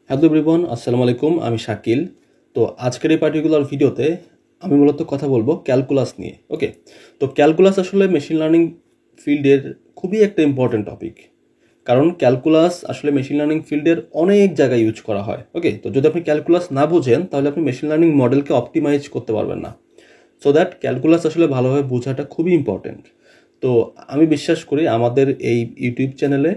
Hello everyone, আসসালামু আলাইকুম। আমি শাকিল। তো আজকের এই পার্টিকুলার ভিডিওতে আমি মূলত কথা বলবো ক্যালকুলাস নিয়ে। ওকে, তো ক্যালকুলাস আসলে মেশিন লার্নিং ফিল্ডের খুবই একটা ইম্পর্টেন্ট টপিক, কারণ ক্যালকুলাস আসলে মেশিন লার্নিং ফিল্ডের অনেক জায়গায় ইউজ করা হয়। ওকে, তো যদি আপনি ক্যালকুলাস না বুঝেন তাহলে আপনি মেশিন লার্নিং মডেলকে অপটিমাইজ করতে পারবেন না। সো দ্যাট ক্যালকুলাস আসলে ভালোভাবে বোঝাটা খুবই ইম্পর্টেন্ট। তো আমি বিশ্বাস করি আমাদের এই ইউটিউব চ্যানেলে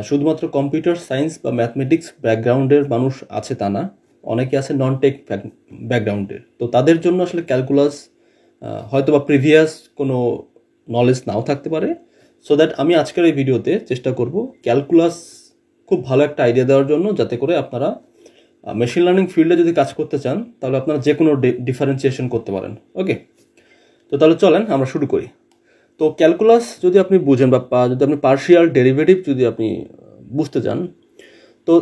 শুধুমাত্র কম্পিউটার সায়েন্স বা ম্যাথমেটিক্স ব্যাকগ্রাউন্ডের মানুষ আছে তা না, অনেকে আছে নন টেক ব্যাকগ্রাউন্ডের। তো তাদের জন্য আসলে ক্যালকুলাস হয়তো বা প্রিভিয়াস কোনো নলেজ নাও থাকতে পারে। সো দ্যাট আমি আজকের এই ভিডিওতে চেষ্টা করব ক্যালকুলাস খুব ভালো একটা আইডিয়া দেওয়ার জন্য, যাতে করে আপনারা মেশিন লার্নিং ফিল্ডে যদি কাজ করতে চান তাহলে আপনারা যে কোনো ডিফারেন্সিয়েশন করতে পারেন। ওকে, তো তাহলে চলেন আমরা শুরু করি। তো ক্যালকুলাস যদি আপনি বুঝেন বা যদি আপনি পার্শিয়াল ডেরিভেটিভ যদি আপনি বুঝতে চান, তো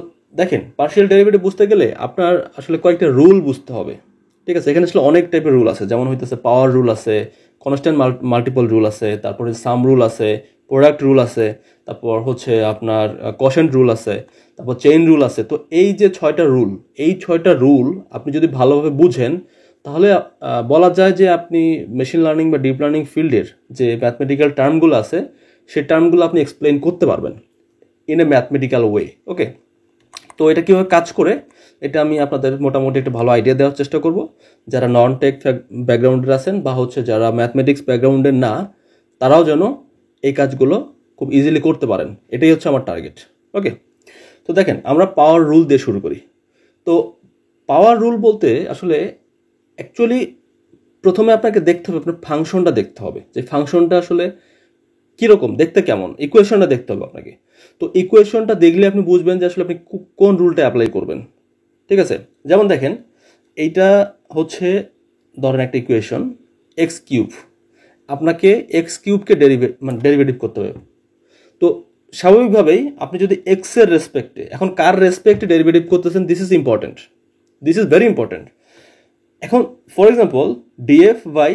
দেখেন পার্শিয়াল ডেরিভেটিভ বুঝতে গেলে আপনার আসলে কয়েকটা রুল বুঝতে হবে। ঠিক আছে, এখানে আসলে অনেক টাইপের রুল আছে, যেমন হইতেছে পাওয়ার রুল আছে, কনস্ট্যান্ট মাল্টিপল রুল আছে, তারপরে সাম রুল আছে, প্রোডাক্ট রুল আছে, তারপর হচ্ছে আপনার কোশেন্ট রুল আছে, তারপর চেইন রুল আছে। তো এই যে ছয়টা রুল আপনি যদি ভালোভাবে বুঝেন তাহলে বলা যায় যে আপনি মেশিন লার্নিং বা ডিপ লার্নিং ফিল্ডের যে ম্যাথমেটিক্যাল টার্মগুলো আছে সেই টার্মগুলো আপনি এক্সপ্লেন করতে পারবেন ইন এ ম্যাথমেটিক্যাল ওয়ে। ওকে, তো এটা কীভাবে কাজ করে এটা আমি আপনাদের মোটামুটি একটা ভালো আইডিয়া দেওয়ার চেষ্টা করব। যারা নন টেক ব্যাকগ্রাউন্ডের আছেন বা হচ্ছে যারা ম্যাথমেটিক্স ব্যাকগ্রাউন্ডের না, তারাও যেন এই কাজগুলো খুব ইজিলি করতে পারেন, এটাই হচ্ছে আমার টার্গেট। ওকে, তো দেখেন আমরা পাওয়ার রুল দিয়ে শুরু করি। তো পাওয়ার রুল বলতে আসলে অ্যাকচুয়ালি প্রথমে আপনাকে দেখতে হবে, আপনার ফাংশনটা দেখতে হবে যে ফাংশনটা আসলে কীরকম দেখতে, কেমন, ইকুয়েশনটা দেখতে হবে আপনাকে। তো ইকুয়েশনটা দেখলে আপনি বুঝবেন যে আসলে আপনি কোন রুলটা অ্যাপ্লাই করবেন। ঠিক আছে, যেমন দেখেন এইটা হচ্ছে ধরেন একটা ইকুয়েশন এক্স কিউব, আপনাকে এক্স কিউবকে ডেরিভেটিভ করতে হবে। তো স্বাভাবিকভাবেই আপনি যদি এক্সের রেসপেক্টে, এখন কার রেসপেক্টে ডেরিভেটিভ করতেছেন, দিস ইজ ভেরি ইম্পর্টেন্ট। এখন for example df by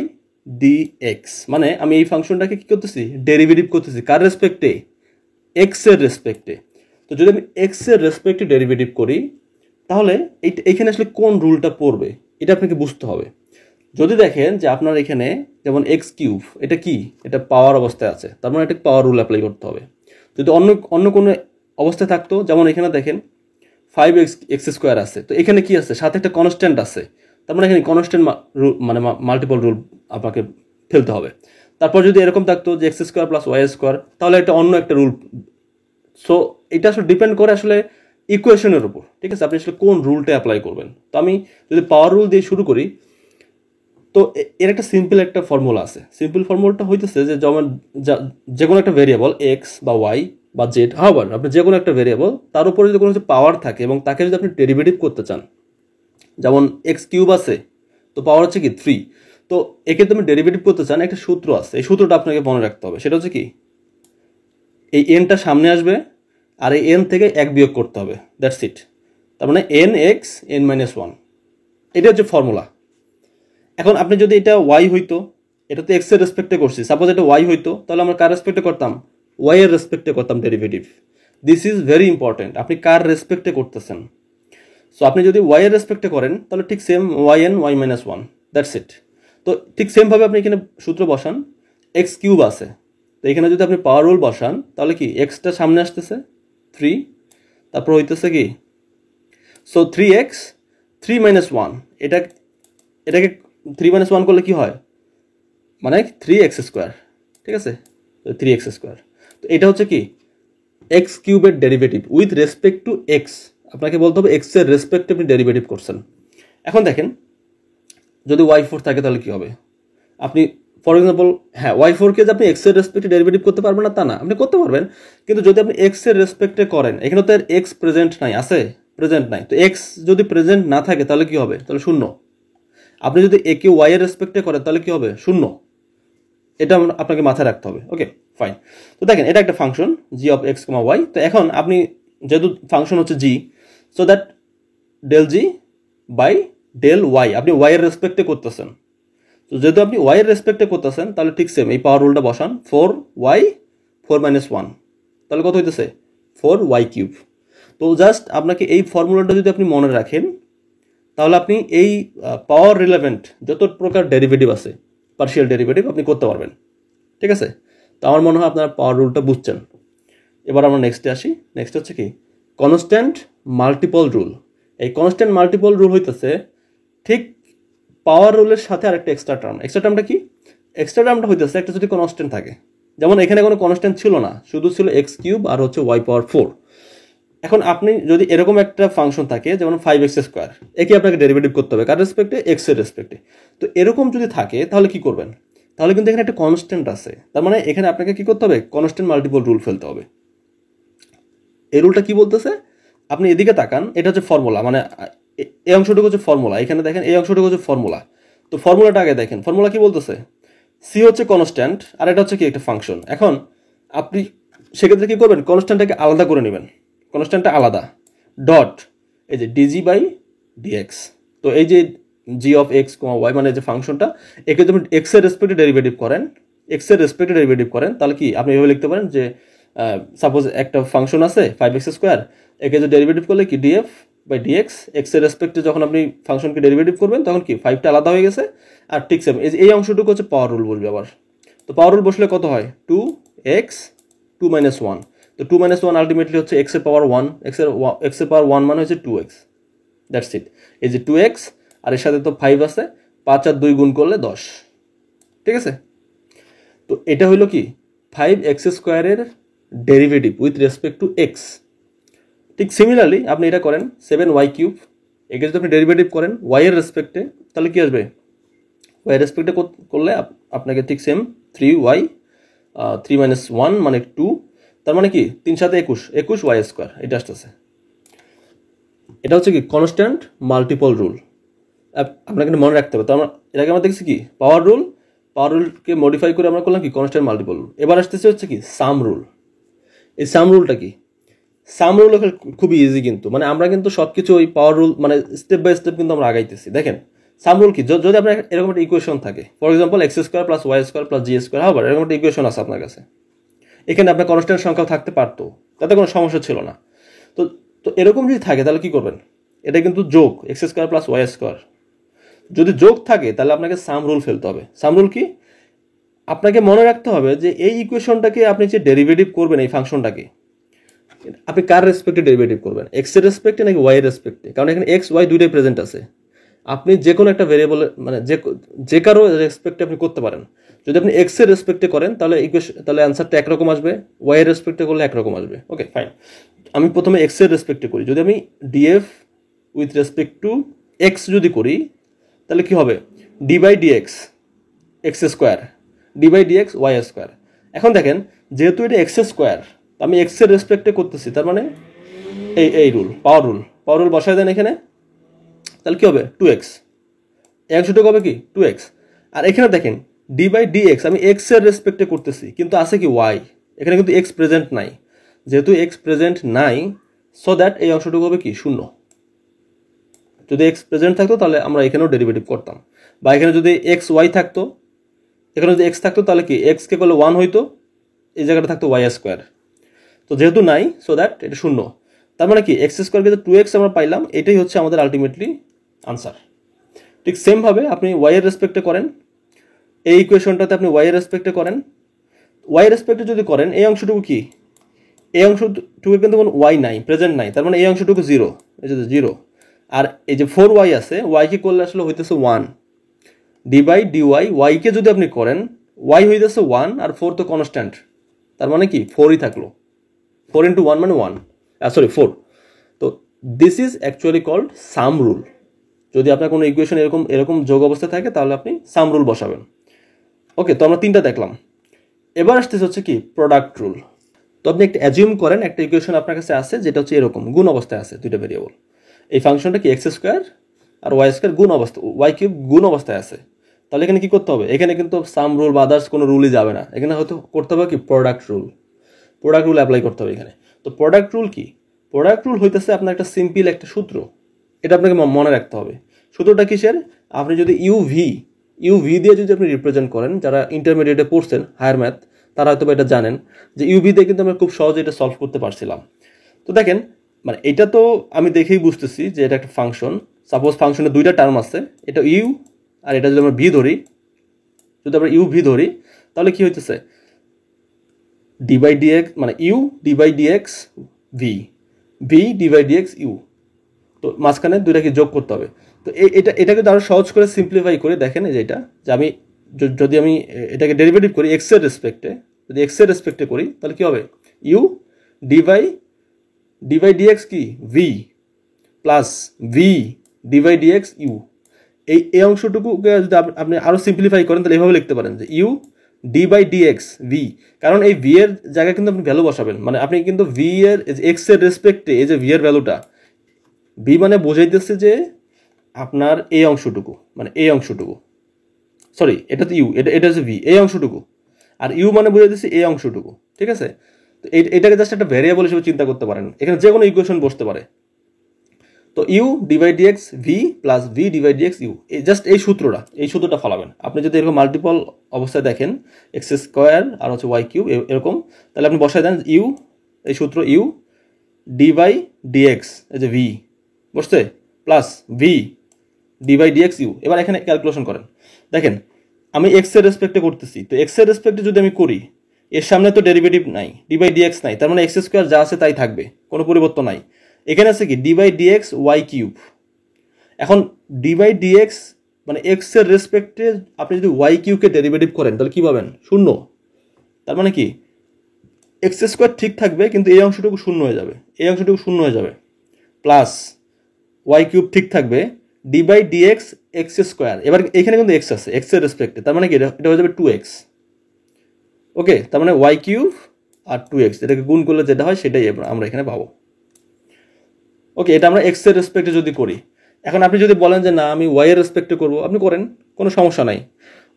dx, মানে আমি এই ফাংশনটাকে কী করতেছি, ডেরিভেটিভ করতেছি কার রেসপেক্টে, এক্সের রেসপেক্টে। তো যদি আমি এক্সের রেসপেক্টে ডেরিভেটিভ করি তাহলে এইখানে আসলে কোন রুলটা পড়বে এটা আপনাকে বুঝতে হবে। যদি দেখেন যে আপনার এখানে যেমন এক্স কিউব, এটা কি, এটা পাওয়ার অবস্থায় আছে, তার মানে এটা পাওয়ার রুল অ্যাপ্লাই করতে হবে। যদি অন্য কোনো অবস্থায় থাকতো, যেমন এখানে দেখেন 5x² আছে, তো এখানে কি আছে, সাথে একটা কনস্ট্যান্ট আছে, তার মানে এখানে কনস্ট্যান্ট মানে মাল্টিপল রুল আপনাকে ফেলতে হবে। তারপর যদি এরকম থাকতো যে x² + y², তাহলে এটা অন্য একটা রুল। সো এটা আসলে ডিপেন্ড করে আসলে ইকুয়েশনের উপর। ঠিক আছে, আপনি আসলে কোন রুলটা অ্যাপ্লাই করবেন। তো আমি যদি পাওয়ার রুল দিয়ে শুরু করি, তো এর একটা সিম্পল একটা ফর্মুলা আছে। সিম্পল ফর্মুলাটা হইতেছে যে যেমন যে কোনো একটা ভেরিয়েবল এক্স বা ওয়াই বা জেড, হাওয়ার আপনি যে কোনো একটা ভেরিয়েবল, তার উপরে যদি কোনো পাওয়ার থাকে এবং তাকে যদি আপনি ডেরিভেটিভ করতে চান, যেমন এক্স কিউব আছে, তো পাওয়ার হচ্ছে কি 3, তো একে তুমি ডেরিভেটিভ করতে চান, একটা সূত্র আছে, এই সূত্রটা আপনাকে মনে রাখতে হবে। সেটা হচ্ছে কি, এই এনটা সামনে আসবে আর এই এন থেকে 1 বিয়োগ করতে হবে, দ্যাটস ইট। তার মানে এন এক্স এন -1, এটা হচ্ছে ফর্মুলা। এখন আপনি যদি এটা ওয়াই হইতো, এটা তো এক্স এর রেসপেক্টে করছি, সাপোজ এটা ওয়াই হইতো, তাহলে আমরা কার রেসপেক্টে করতাম, ওয়াই এর রেসপেক্টে করতাম derivative. This is very important, আপনি কার রেসপেক্টে করতেছেন। সো আপনি যদি ওয়াই এর রেসপেক্টে করেন তাহলে ঠিক same y n y -1, that's it. তো ঠিক সেমভাবে আপনি এখানে সূত্র বসান, এক্স কিউব আছে, তো এখানে যদি আপনি পাওয়ার রুল বসান তাহলে কি এক্সটা সামনে আসতেছে 3, তারপর হইতেছে কি, সো 3x 3 - 1, এটাকে 3 - 1 করলে কি হয়, মানে 3x²। ঠিক আছে, 3x²। তো এটা হচ্ছে কি এক্স কিউবের derivative with respect to x. আপনাকে বলতে হবে এক্স এর রেসপেক্টে আপনি ডেরিভেটিভ করছেন। এখন দেখেন যদি y4 থাকে তাহলে কি হবে, আপনি ফর এক্সাম্পল, হ্যাঁ y4কে যে আপনি এক্স এর রেসপেক্টে ডেরিভেটিভ করতে পারবেন না তা না, আপনি করতে পারবেন, কিন্তু যদি আপনি এক্স এর রেসপেক্টে করেন, এখানে তো এক্স প্রেজেন্ট নাই, আছে প্রেজেন্ট নাই, তো এক্স যদি প্রেজেন্ট না থাকে তাহলে কি হবে, তাহলে 0। আপনি যদি একে ওয়াই এর রেসপেক্টে করেন তাহলে কি হবে, 0। এটা আপনাকে মাথায় রাখতে হবে। Okay, fine. তো দেখেন এটা একটা function G of X comma Y. তো এখন আপনি যেহেতু ফাংশন হচ্ছে G, so that del G by del Y, আপনি ওয়াই এর রেসপেক্টে করতেছেন। তো যেহেতু আপনি ওয়াই এর রেসপেক্টে করতেছেন তাহলে ঠিক সেম এই পাওয়ার রুলটা বসান, 4y 4 - 1, তাহলে কত হইতেছে 4y কিউব। তো জাস্ট আপনাকে এই ফর্মুলাটা যদি আপনি মনে রাখেন তাহলে আপনি এই পাওয়ার রিলেভেন্ট যত প্রকার ডেরিভেটিভ আছে পার্শিয়াল ডেরিভেটিভ আপনি করতে পারবেন, ঠিক আছে? তো আমার মনে হয় আপনারা পাওয়ার রুলটা বুঝছেন। এবার আমরা নেক্সটে আসি। নেক্সট হচ্ছে কি কনস্ট্যান্ট মাল্টিপল রুল। এই কনস্ট্যান্ট মাল্টিপল রুল হইতেছে ঠিক পাওয়ার রুলের সাথে আরেকটা এক্সট্রা টার্মটা কি? এক্সট্রা টার্মটা হইতেছে একটা যদি কনস্ট্যান্ট থাকে, যেমন এখানে কোনো কনস্ট্যান্ট ছিল না, শুধু ছিল এক্স কিউব আর হচ্ছে ওয়াই পাওয়ার 4। এখন আপনি যদি এরকম একটা ফাংশন থাকে যেমন 5x স্কোয়ার, একে আপনাকে ডেরিভেটিভ করতে হবে কার রেসপেক্টে? এক্স এর রেসপেক্টে। তো এরকম যদি থাকে তাহলে কি করবেন? তাহলে কিন্তু এখানে একটা কনস্ট্যান্ট আছে, তার মানে এখানে আপনাকে কি করতে হবে? কনস্ট্যান্ট মাল্টিপল রুল ফেলতে হবে। এই রুলটা কি বলতেছে? আপনি এদিকে তাকান, এটা হচ্ছে ফর্মুলা, মানে এই অংশটুকু হচ্ছে ফর্মুলা। এখানে দেখেন এই অংশটুকু হচ্ছে ফর্মুলা। তো ফর্মুলাটা আগে দেখেন, ফর্মুলা কি বলতেছে? সি হচ্ছে কনস্ট্যান্ট আর এটা হচ্ছে কি একটা ফাংশন। এখন আপনি সেক্ষেত্রে কি করবেন? কনস্ট্যান্টটাকে আলাদা করে নেবেন, কনস্ট্যান্টটা আলাদা, ডট এই যে ডিজি বাই ডিএক্স। তো এই যে জি অফ এক্স ওয়াই মানে যে ফাংশনটা, একে যদি এক্স এর রেসপেক্টে ডেরিভেটিভ করেন তাহলে কি আপনি এভাবে লিখতে পারেন যে সাপোজ একটা ফাংশন আছে 5x স্কোয়ার, একে যদি ডেরিভেটিভ করলে কি ডিএফ বাই ডিএক্স, এক্স এর রেসপেক্টে যখন আপনি ফাংশনকে ডেরিভেটিভ করবেন তখন কি 5টা আলাদা হয়ে গেছে। আর ঠিক সেম এই অংশটুকু হচ্ছে পাওয়ার রুল বলবে আবার। তো পাওয়ার রুল বসলে কত হয়? 2x 2 - 1। তো 2 - 1 আলটিমেটলি হচ্ছে এক্স এর পাওয়ার 1, এক্স এর পাওয়ার 1 মানে হচ্ছে 2x, দ্যাটস ইট। এই যে 2x আর এর সাথে তো 5 আছে, 5 আর 2 গুণ করলে 10, ঠিক আছে? তো এটা হইলো কি 5x স্কোয়ারের derivative with respect to x. ঠিক সিমিলারলি আপনি এটা করেন 7y কিউব, একে যদি আপনি ডেরিভেটিভ করেন y এর রেসপেক্টে তাহলে কি আসবে? y এর রেসপেক্টে করলে আপনাকে ঠিক সেম 3y 3 - 1 মানে 2, তার মানে কি 3 × 7 = 21 y স্কোয়ার, এটা আসতেছে। এটা হচ্ছে কি কনস্ট্যান্ট মাল্টিপল রুল, আপনাকে মনে রাখতে হবে। তো আমরা এর আগে আমরা দেখছি কি পাওয়ার রুলকে মডিফাই করে আমরা করলাম কি কনস্ট্যান্ট মাল্টিপল রুল। এবার আসতেছে হচ্ছে কি সাম রুল। এই সাম রুলটা কি? সাম রুল খুবই ইজি, কিন্তু মানে আমরা কিন্তু সবকিছু ওই পাওয়ার রুল মানে স্টেপ বাই স্টেপ কিন্তু আমরা আগাইতেছি। দেখেন সাম রুল কি, যদি আপনার এরকম একটা ইকুয়েশন থাকে, for example x square plus Y square plus z square, হবে এরকম একটা ইকুয়েশন আছে আপনার কাছে, এখানে আপনার কনস্ট্যান্ট সংখ্যাও থাকতে পারতো, তাতে কোনো সমস্যা ছিল না। তো তো এরকম যদি থাকে তাহলে কি করবেন? এটা কিন্তু যোগ, x square plus Y square যদি যোগ থাকে তাহলে আপনাকে সাম রুল ফেলতে হবে। সাম রুল কি? আপনাকে মনে রাখতে হবে যে এই ইকুয়েশনটাকে আপনি যে ডেরিভেটিভ করবেন এই ফাংশনটাকে, আপনি কার রেসপেক্টে ডেরিভেটিভ করবেন? এক্স এর রেসপেক্টে নাকি ওয়াই এর রেসপেক্টে? কারণ এখানে এক্স ওয়াই দুইটাই প্রেজেন্ট আছে। আপনি যে কোনো একটা ভেরিয়েবল মানে যে কারো রেসপেক্টে আপনি করতে পারেন। যদি আপনি এক্স এর রেসপেক্টে করেন তাহলে অ্যান্সারটা একরকম আসবে, ওয়াই এর রেসপেক্টে করলে একরকম আসবে। ওকে ফাইন, আমি প্রথমে এক্স এর রেসপেক্টে করি। যদি আমি df with respect to x যদি করি তাহলে কি হবে? D by dx x square, d by dx y square. এখন দেখেন যেহেতু এটা এক্স স্কোয়ার, আমি এক্স এর রেসপেক্টে করতেছি, তার মানে এই রুল পাওয়ার রুল বসায় দেন এখানে, তাহলে কি হবে? 2x, অংশটুকু হবে কি 2x। আর এখানে দেখেন ডি বাই ডিএক্স আমি এক্স এর রেসপেক্টে করতেছি, কিন্তু আছে কি ওয়াই, এখানে কিন্তু এক্স প্রেজেন্ট নাই। যেহেতু এক্স প্রেজেন্ট নাই, সো দ্যাট এই অংশটুকু হবে কি 0। যদি এক্স প্রেজেন্ট থাকতো তাহলে আমরা এখানেও ডেরিভেটিভ করতাম, বা এখানে যদি এক্স ওয়াই থাকতো, এখানে যদি এক্স থাকতো তাহলে কি এক্সকে করলে 1 হইতো, এই জায়গাটা থাকতো ওয়াই স্কোয়ার। তো যেহেতু নাই, সো দ্যাট এটা 0। তার মানে কি এক্স স্কোয়ারকে যে 2x আমরা পাইলাম, এটাই হচ্ছে আমাদের আলটিমেটলি আনসার। ঠিক সেমভাবে আপনি ওয়াই এর রেসপেক্টে করেন, এই ইকুয়েশনটাতে আপনি ওয়াই এর রেসপেক্টে করেন। ওয়াই এর রেসপেক্টে যদি করেন এই অংশটুকু কি, এই অংশটুকু কিন্তু কোনো ওয়াই নাই, প্রেজেন্ট নাই, তার মানে এই অংশটুকু 0, এই যে 0। আর এই যে 4y আছে, ওয়াইকে করলে আসলে হইতেছে 1, ডি বাই ডিওয়াই। ওয়াইকে যদি আপনি করেন, ওয়াই হইতেছে 1 আর 4 তো কনস্ট্যান্ট, তার মানে কি 4ই থাকলো, 4 × 1 মানে 1, সরি 4। তো this is actually called sum rule. যদি আপনার কোনো ইকুয়েশন এরকম যোগ অবস্থা থাকে তাহলে আপনি সাম রুল বসাবেন। ওকে, তো আমরা 3টা দেখলাম। এবার আসতেছে হচ্ছে কি প্রোডাক্ট রুল। তো আপনি একটা অ্যাজিউম করেন একটা ইকুয়েশন আপনার কাছে আছে যেটা হচ্ছে এরকম গুণ অবস্থায় আছে, দুইটা ভেরিয়েবল। এই ফাংশনটা কি এক্স স্কোয়ার আর ওয়াই স্কোয়ার গুণ অবস্থা, ওয়াই কিউব গুণ অবস্থায় আছে। তাহলে এখানে কি করতে হবে? এখানে কিন্তু সাম রুল বা আদার্স কোনো রুলই যাবে না, এখানে হয়তো করতে হবে কি প্রোডাক্ট রুল অ্যাপ্লাই করতে হবে এখানে। তো প্রোডাক্ট রুল কি? প্রোডাক্ট রুল হইতেছে আপনার একটা সিম্পল একটা সূত্র, এটা আপনাকে মনে রাখতে হবে। সূত্রটা কিসের? আপনি যদি ইউভি দিয়ে যদি আপনি রিপ্রেজেন্ট করেন, যারা ইন্টারমিডিয়েটে পড়ছেন হায়ার ম্যাথ তারা হয়তো এটা জানেন যে ইউভি দিয়ে কিন্তু আমরা খুব সহজে এটা সলভ করতে পারছিলাম। তো দেখেন মানে এটা তো আমি দেখেই বুঝতেছি যে এটা একটা ফাংশন। সাপোজ ফাংশনের দুইটা টার্ম আছে, এটা ইউ আর এটা যদি আমরা ভি ধরি, যদি আমরা ইউ ভি ধরি, তাহলে কি হইতেছে ডি বাই ডিএক্স, মানে u D by dx V, v D by dx u. তো মাঝখানে দুইটাকে যোগ করতে হবে। তো এটাকে আরো সহজ করে সিম্পলিফাই করে দেখেন যে এটা, যে আমি যদি আমি এটাকে ডেরিভেটিভ করি এক্স এর রেসপেক্টে, যদি এক্স এর রেসপেক্টে করি তাহলে কি হবে, ইউ ডি বাই ডিএক্স কি v plus V D by dx u. এই অংশটুকুকে যদি আপনি আরো সিম্পলিফাই করেন তাহলে এভাবে লিখতে পারেন যে u D by dx v, কারণ এই ভি এর জায়গায় কিন্তু আপনি ভ্যালু বসাবেন, মানে আপনি কিন্তু ভি এর এক্স এর রেসপেক্টে এই যে ভি এর ভ্যালুটা, ভি মানে বোঝাইতেছে যে আপনার এই অংশটুকু, মানে এই অংশটুকু, সরি এটা তো ইউ, এটা হচ্ছে ভি, এই অংশটুকু, আর ইউ মানে বোঝাইতেছে এই অংশটুকু, ঠিক আছে। তো এটাকে জাস্ট একটা ভ্যারিয়েবল হিসেবে চিন্তা করতে পারেন, এখানে যে কোনো ইকুয়েশন বসতে পারে। তো u divide dx V plus v divide dx u, just এই সূত্রটা ফলাবেন। আপনি যদি এরকম মাল্টিপল অবস্থায় দেখেন এক্স স্কোয়ার আর হচ্ছে ওয়াই কিউব এরকম, তাহলে আপনি বসায় দেন ইউ, এই সূত্র ইউ ডি বাই ডিএক্স, এই যে ভি বসছে, plus V D by dx u. এবার এখানে ক্যালকুলেশন করেন, দেখেন আমি এক্স এর রেসপেক্টে করতেছি, তো এক্স এর রেসপেক্টে যদি আমি করি, এর সামনে তো ডেরিভেটিভ নাই, ডি বাই ডিএক্স নাই, তার মানে এক্স স্কোয়ার যা আছে তাই থাকবে, কোনো পরিবর্তন নাই। এখানে আছে কি d by dx y cube. এখন ডি বাই ডিএক্স মানে এক্স এর রেসপেক্টে আপনি যদি ওয়াই কিউকে ডেরিভেটিভ করেন তাহলে কি পাবেন, শূন্য। তার মানে কি এক্স স্কোয়ার ঠিক থাকবে কিন্তু এই অংশটুকু শূন্য হয়ে যাবে, এই অংশটুকু শূন্য হয়ে যাবে, প্লাস ওয়াই কিউব ঠিক থাকবে, d by dx x square. এবার এখানে কিন্তু এক্স আছে এক্স এর রেসপেক্টে, তার মানে কি এটা হয়ে যাবে 2x। ওকে, তার মানে ওয়াই কিউব আর 2x, এটাকে গুণ করলে যেটা হয় সেটাই আমরা এখানে পাবো। ওকে, এটা আমরা এক্স এর রেসপেক্টে যদি করি। এখন আপনি যদি বলেন যে না আমি ওয়াই এর রেসপেক্টে করবো, আপনি করেন, কোনো সমস্যা নাই।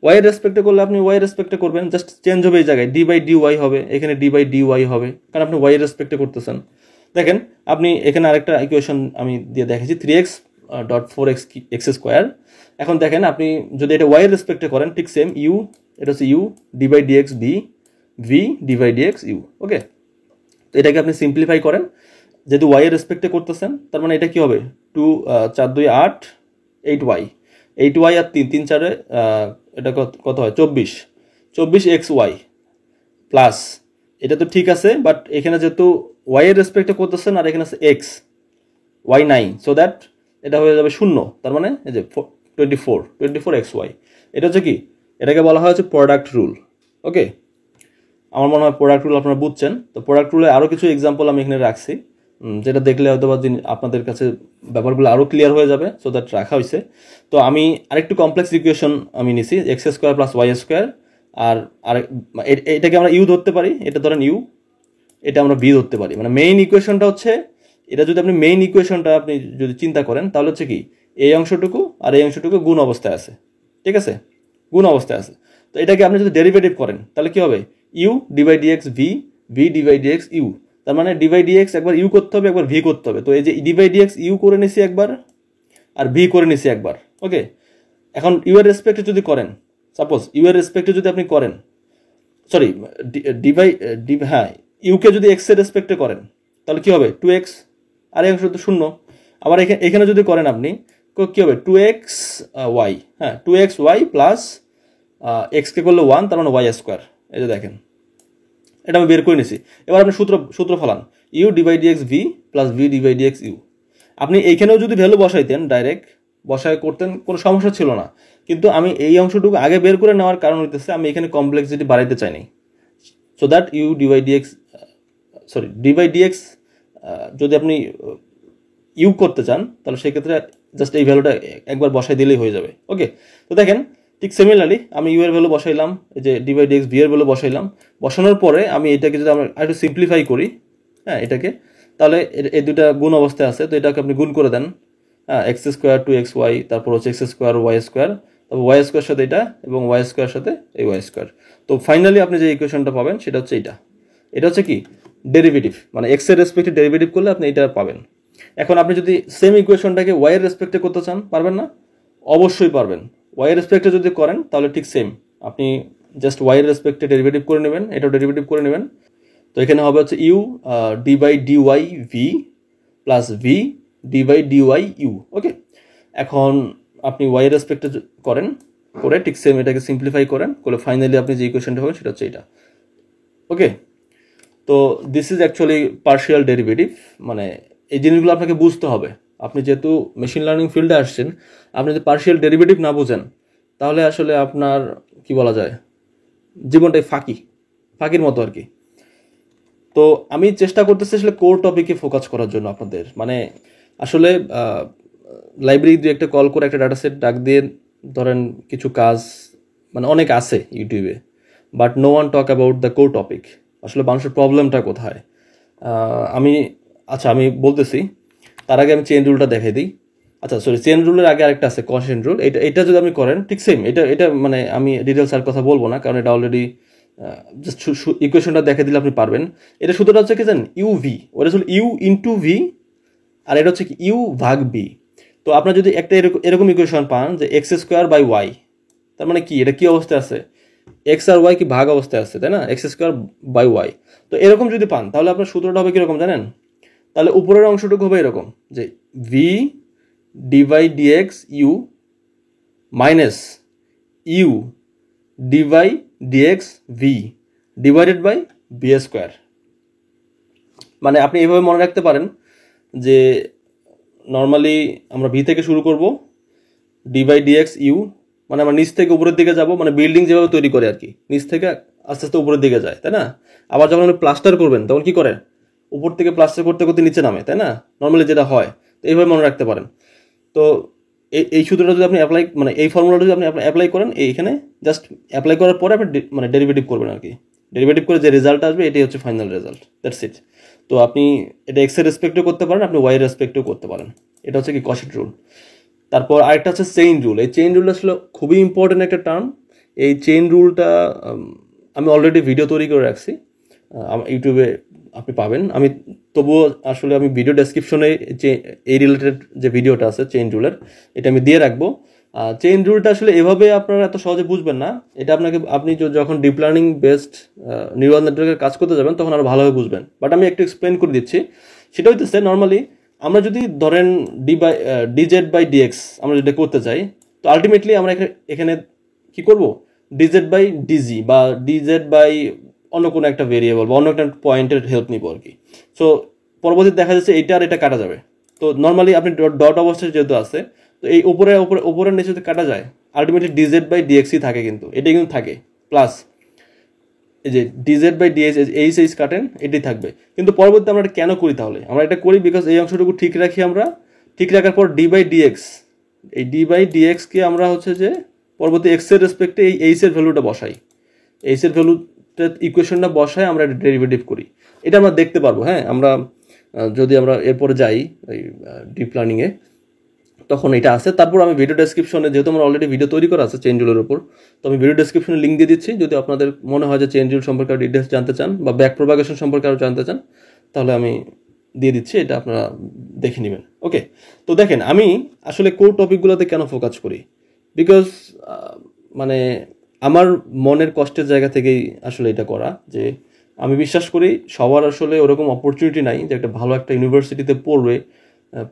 ওয়াই এর রেসপেক্টে করলে আপনি ওয়াই এর রেসপেক্টে করবেন, জাস্ট চেঞ্জ হবে এই জায়গায়, ডি বাই ডি ওয়াই হবে, এখানে ডি বাই ডি ওয়াই হবে, কারণ আপনি ওয়াই এর রেসপেক্টে করতেছেন। দেখেন আপনি এখানে আরেকটা ইকুয়েশন আমি দিয়ে দেখেছি 3x dot 4x x square. এখন দেখেন আপনি যদি এটা ওয়াই এর রেসপেক্টে করেন ঠিক সেম ইউ, এটা হচ্ছে U D by DX B V D by dx U. Okay, তো এটাকে আপনি সিম্পলিফাই করেন, যেহেতু ওয়াই এর রেসপেক্টে করতেছেন তার মানে এটা কি হবে 2 4 2 8 8y, 8y আর 3 3 4 এটা কত হয় 24 এক্স ওয়াই প্লাস, এটা তো ঠিক আছে, বাট এখানে যেহেতু ওয়াই এর রেসপেক্টে করতেছেন আর এখানে আছে এক্স ওয়াই নাই, সো দ্যাট এটা হয়ে যাবে শূন্য। তার মানে এই যে 24 এক্স ওয়াই, এটা হচ্ছে কি, এটাকে বলা হয় হচ্ছে প্রোডাক্ট রুল। ওকে, আমার মনে হয় প্রোডাক্ট রুল আপনারা বুঝছেন। তো প্রোডাক্ট রুলে আরও কিছু এক্সাম্পল আমি এখানে রাখছি, যেটা দেখলে হয়তো বা আপনাদের কাছে ব্যাপারগুলো আরও ক্লিয়ার হয়ে যাবে, সো দ্যাট রাখা হয়েছে। তো আমি আরেকটু কমপ্লেক্স ইকুয়েশন আমি নিছি, X square plus Y square, আর এটাকে আমরা ইউ ধরতে পারি, এটা ধরেন ইউ, এটা আমরা বি ধরতে পারি। মানে মেইন ইকুয়েশনটা হচ্ছে এটা, যদি আপনি মেইন ইকুয়েশনটা আপনি যদি চিন্তা করেন তাহলে হচ্ছে কি এই অংশটুকু আর এই অংশটুকু গুণ অবস্থায় আছে, ঠিক আছে, গুণ অবস্থায় আছে। তো এটাকে আপনি যদি ডেরিভেটিভ করেন তাহলে কি হবে, U D by DX V V D by DX U. তার মানে ডিভাই ডিএক্স একবার ইউ করতে হবে একবার ভি করতে হবে। তো এই যে ডিভাই ডিএক্স ইউ করে নিছি একবার আর ভি করে নিছি একবার। ওকে, এখন ইউ এর রেসপেক্টে যদি করেন, সাপোজ ইউ এর রেসপেক্টে যদি আপনি করেন, সরি হ্যাঁ ইউকে যদি এক্স এর রেসপেক্টে করেন তাহলে কি হবে 2x, আর এই অংশ তো শূন্য। আবার এখানে যদি করেন আপনি কি হবে 2x ওয়াই, হ্যাঁ 2x ওয়াই প্লাস এক্সকে করলে 1, তার মানে ওয়াই স্কোয়ার। এই যে দেখেন এটা আমি বের করে নিছি। এবার আপনি সূত্র ফলান, U D by DX V plus V D by DX U. আপনি এইখানেও যদি ভ্যালু বসাইতেন ডাইরেক্ট বসায় করতেন কোনো সমস্যা ছিল না, কিন্তু আমি এই অংশটুকু আগে বের করে নেওয়ার কারণ হইতেছে আমি এখানে কমপ্লেক্সিটি বাড়াইতে চাইনি, so that U D by DX sorry D by DX যদি আপনি ইউ করতে চান তাহলে সেক্ষেত্রে জাস্ট এই ভ্যালুটা একবার বসাই দিলেই হয়ে যাবে। ওকে, তো দেখেন ঠিক সিমিলারলি আমি ইউ এর ভ্যালু বসাইলাম, এই যে ডিভাই ডিএক্স ভি এর ভ্যালু বসাইলাম, বসানোর পরে আমি এটাকে যদি আমরা একটু সিম্পলিফাই করি, হ্যাঁ এটাকে, তাহলে এই দুটা গুণ অবস্থায় আছে, তো এটাকে আপনি গুণ করে দেন, হ্যাঁ এক্স স্কোয়ার 2x ওয়াই, তারপর হচ্ছে এক্স স্কোয়ার ওয়াই স্কোয়ার, তারপর ওয়াই স্কোয়ার সাথে এটা এবং ওয়াই স্কোয়ার সাথে এই ওয়াই স্কোয়ার। তো ফাইনালি আপনি যে ইকুয়েশনটা পাবেন সেটা হচ্ছে এটা হচ্ছে কি ডেরিভেটিভ, মানে এক্স এর রেসপেক্টে ডেরিভেটিভ করলে আপনি এটা পাবেন। এখন আপনি যদি সেম ইকুয়েশনটাকে ওয়াই এর রেসপেক্টে করতে চান পারবেন না? অবশ্যই পারবেন। ওয়াই এর রেসপেক্টে যদি করেন তাহলে ঠিক সেম, আপনি জাস্ট ওয়াই এর রেসপেক্টে ডেরিভেটিভ করে নেবেন, এটাও ডেরিভেটিভ করে নেবেন। তো এখানে হবে হচ্ছে U D by D Y V plus V D by D Y U. Okay, এখন আপনি ওয়াই এর রেসপেক্টে করেন, করে ঠিক সেম এটাকে সিম্পলিফাই করেন, করে ফাইনালি আপনি যে ইকুয়েশনটা হবে সেটা হচ্ছে এটা। ওকে, তো this is actually partial derivative. মানে এই জিনিসগুলো আপনাকে বুঝতে হবে। আপনি যেহেতু মেশিন লার্নিং ফিল্ডে আসছেন, আপনি যদি পার্শিয়াল ডেরিভেটিভ না বোঝেন তাহলে আসলে আপনার কি বলা যায়, জীবনটাই ফাঁকির মতো আর কি। তো আমি চেষ্টা করতেছি আসলে কোর টপিকে ফোকাস করার জন্য আপনাদের। মানে আসলে লাইব্রেরি দিয়ে একটা কল করে একটা ডাটা সেট ডাক দিয়ে ধরেন কিছু কাজ মানে অনেক আছে ইউটিউবে, but no one talk about the core topic. আসলে মানুষের প্রবলেমটা কোথায়। আমি বলতেছি, তার আগে আমি চেইন রুলটা দেখাই দিই। আচ্ছা সরি, চেইন রুলের আগে আরেকটা আছে কনস্ট্যান্ট রুল। এটা যদি আপনি করেন ঠিক সেম, এটা মানে আমি ডিটেলস আর কথা বলবো না, কারণ এটা অলরেডি জাস্ট ইকুয়েশনটা দেখে দিলে আপনি পারবেন। এটা সূত্রটা হচ্ছে কি জানেন, ইউ ভি, ওটা হচ্ছে ইউ ইন্টু ভি, আর এটা হচ্ছে কি ইউ ভাগ বি। তো আপনার যদি একটা এরকম ইকুয়েশন পান যে এক্স স্কোয়ার বাই ওয়াই, তার মানে কি এটা কি অবস্থায় আছে, এক্স আর ওয়াই কি ভাগ অবস্থায় আছে, তাই না, এক্স স্কোয়ার বাই ওয়াই। তো এরকম যদি পান তাহলে আপনার সূত্রটা হবে কিরকম জানেন, তাহলে উপরের অংশটুকু হবে এরকম যে v D by dx u minus u D by dx v divided by b square. মানে আপনি এভাবে মনে রাখতে পারেন যে নর্মালি আমরা ভি থেকে শুরু করব, ডি বাই ডিএক্স ইউ, মানে আমরা নিচ থেকে উপরের দিকে যাব, মানে বিল্ডিং যেভাবে তৈরি করে আর কি, নিচ থেকে আস্তে আস্তে উপরের দিকে যায়, তাই না। আবার যখন আপনি প্লাস্টার করবেন তখন কি করে, উপর থেকে প্লাস্টার করতে করতে নিচে নামে, তাই না, নর্মালি যেটা হয়। তো এইভাবে মনে রাখতে পারেন। তো এই সূত্রটা যদি আপনি অ্যাপ্লাই, মানে এই ফর্মুলাটা যদি আপনি অ্যাপ্লাই করেন এইখানে, জাস্ট অ্যাপ্লাই করার পরে আপনি মানে ডেরিভেটিভ করবেন আর কি। ডেরিভেটিভ করে যে রেজাল্ট আসবে এটাই হচ্ছে ফাইনাল রেজাল্ট, দ্যাটস ইট। তো আপনি এটা এক্স এর রেসপেক্টেও করতে পারেন, আপনি ওয়াই এর রেসপেক্টেও করতে পারেন। এটা হচ্ছে কি কশেট রুল। তারপর আরেকটা হচ্ছে চেইন রুল। এই চেইন রুলটা আসলে খুবই ইম্পর্টেন্ট একটা টার্ম। এই চেইন রুলটা আমি অলরেডি ভিডিও তৈরি করে রাখছি, ইউটিউবে আপনি পাবেন। আমি তবুও আসলে আমি ভিডিও ডেসক্রিপশনে যে এই রিলেটেড যে ভিডিওটা আছে চেইন রুলের, এটা আমি দিয়ে রাখবো। চেইন রুলটা আসলে এভাবে আপনারা এত সহজে বুঝবেন না। এটা আপনি যখন ডিপ লার্নিং বেসড নিউরাল নেটওয়ার্কের কাজ করতে যাবেন তখন আরও ভালোভাবে বুঝবেন। বাট আমি একটু এক্সপ্লেন করে দিচ্ছি। সেটা হইতেছে নর্মালি আমরা যদি ধরেন ডিজেড বাই ডিএক্স আমরা যেটা করতে চাই, তো আলটিমেটলি আমরা এখানে কি করব, ডিজেড বাই ডিজি বা ডিজেড বাই অন্য কোনো একটা ভেরিয়েবল বা অন্য একটা পয়েন্টের হেল্প নিব আর কি। সো পরবর্তীতে দেখা যাচ্ছে এইটা আর এটা কাটা যাবে। তো নর্মালি আপনি ডট অবস্থায় যেহেতু আছে, তো এই উপরের নিচে যদি কাটা যায় আলটিমেটলি ডিজেড বাই ডিএক্সই থাকে, কিন্তু এটাই কিন্তু থাকে। প্লাস এই যে ডিজেড বাই এইচ কাটেন এটাই থাকবে। কিন্তু পরবর্তীতে আমরা এটা কেন করি, তাহলে আমরা এটা করি বিকজ এই অংশটুকু ঠিক রাখি আমরা। ঠিক রাখার পর ডি বাই ডিএক্স, এই ডি বাই ডিএক্সকে আমরা হচ্ছে যে পরবর্তী এক্স এর রেসপেক্টে এই এইচ এর ভ্যালুটা বসাই, এইচ এর ভ্যালুটা ইকুয়েশনটা বসায় আমরা ডেরিভেটিভ করি। এটা আমরা দেখতে পারবো। হ্যাঁ, আমরা যদি আমরা এরপরে যাই এই ডিপ লার্নিংয়ে তখন এটা আছে। তারপর আমি ভিডিও ডেসক্রিপশনে, যেহেতু আমার অলরেডি ভিডিও তৈরি করা আছে চেইন রুলের উপর, তো আমি ভিডিও ডেসক্রিপশনে লিঙ্ক দিয়ে দিচ্ছি। যদি আপনাদের মনে হয় যে চেইন রুল সম্পর্কে আরও ডিটেলস জানতে চান বা ব্যাক প্রোপাগেশন সম্পর্কে আরও জানতে চান, তাহলে আমি দিয়ে দিচ্ছি, এটা আপনারা দেখে নেবেন। ওকে, তো দেখেন আমি আসলে কোর টপিকগুলোতে কেন ফোকাস করি, বিকজ মানে আমার মনের কষ্টের জায়গা থেকেই আসলে এটা করা। যে আমি বিশ্বাস করি সবার আসলে ওরকম অপরচুনিটি নাই যে একটা ভালো একটা ইউনিভার্সিটিতে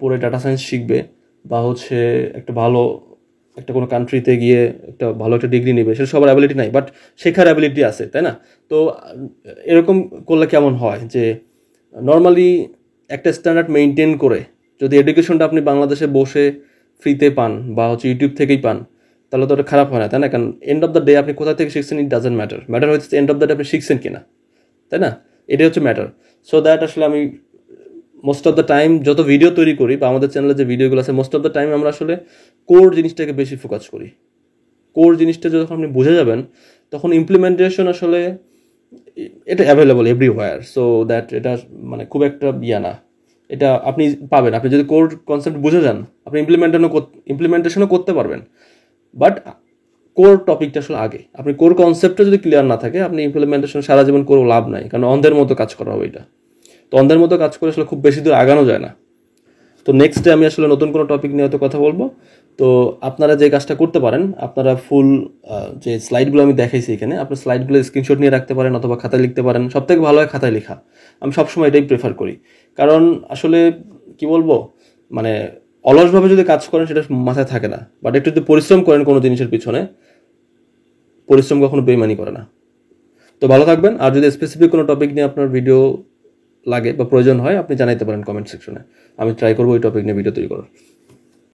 পড়ে ডাটা সায়েন্স শিখবে বা হচ্ছে একটা কোনো কান্ট্রিতে গিয়ে একটা ভালো একটা ডিগ্রি নেবে, সেটা সবার অ্যাবিলিটি নাই, বাট শেখার অ্যাবিলিটি আছে, তাই না। তো এরকম করলে কেমন হয় যে নর্মালি একটা স্ট্যান্ডার্ড মেনটেন করে যদি এডুকেশনটা আপনি বাংলাদেশে বসে ফ্রিতে পান বা হচ্ছে ইউটিউব থেকেই পান, তাহলে তো ওটা খারাপ হয় না, তাই না। কারণ এন্ড অফ দ্য ডে আপনি কোথা থেকে শিখছেন ইট ডাজেন্ট ম্যাটার হচ্ছে এন্ড অফ দ্য ডে আপনি শিখছেন কিনা, তাই না, এটাই হচ্ছে ম্যাটার। সো দ্যাট আসলে আমি মোস্ট অফ দ্য টাইম যত ভিডিও তৈরি করি বা আমাদের চ্যানেলে যে ভিডিওগুলো আছে, মোস্ট অফ দ্য টাইম আমরা আসলে কোর জিনিসটাকে বেশি ফোকাস করি। কোর জিনিসটা যখন আপনি বুঝে যাবেন তখন ইমপ্লিমেন্টেশন আসলে এটা অ্যাভেলেবল এভরিওয়্যার। সো দ্যাট এটা মানে খুব একটা না, এটা আপনি পাবেন। আপনি যদি কোর কনসেপ্ট বুঝে যান আপনি ইমপ্লিমেন্টেশনও করতে পারবেন। বাট কোর টপিকটা আসলে আগে, আপনি কোর কনসেপ্টটা যদি ক্লিয়ার না থাকে আপনি ইমপ্লিমেন্টেশন সারা জীবন করেও লাভ নাই, কারণ অন্ধের মতো কাজ করা হবে এটা। তো অন্ধের মতো কাজ করে আসলে খুব বেশি দূর আগানো যায় না। তো নেক্সট ডে আমি আসলে নতুন কোনো টপিক নিয়ে হয়তো কথা বলবো। তো আপনারা যে কাজটা করতে পারেন, আপনারা ফুল যে স্লাইডগুলো আমি দেখাইছি এখানে, আপনার স্লাইডগুলো স্ক্রিনশট নিয়ে রাখতে পারেন অথবা খাতায় লিখতে পারেন। সবথেকে ভালো হয় খাতায় লেখা, আমি সবসময় এটাই প্রেফার করি। কারণ আসলে কি বলবো, মানে অলসভাবে যদি কাজ করেন সেটা মাথায় থাকে না, বাট একটু যদি পরিশ্রম করেন কোনো জিনিসের পিছনে, পরিশ্রম কখনো বেইমানি করে না। তো ভালো থাকবেন। আর যদি স্পেসিফিক কোনো টপিক নিয়ে আপনার ভিডিও লাগে বা প্রয়োজন হয়, আপনি জানাইতে পারেন কমেন্ট সেকশনে। আমি ট্রাই করবো ওই টপিক নিয়ে ভিডিও তৈরি করার।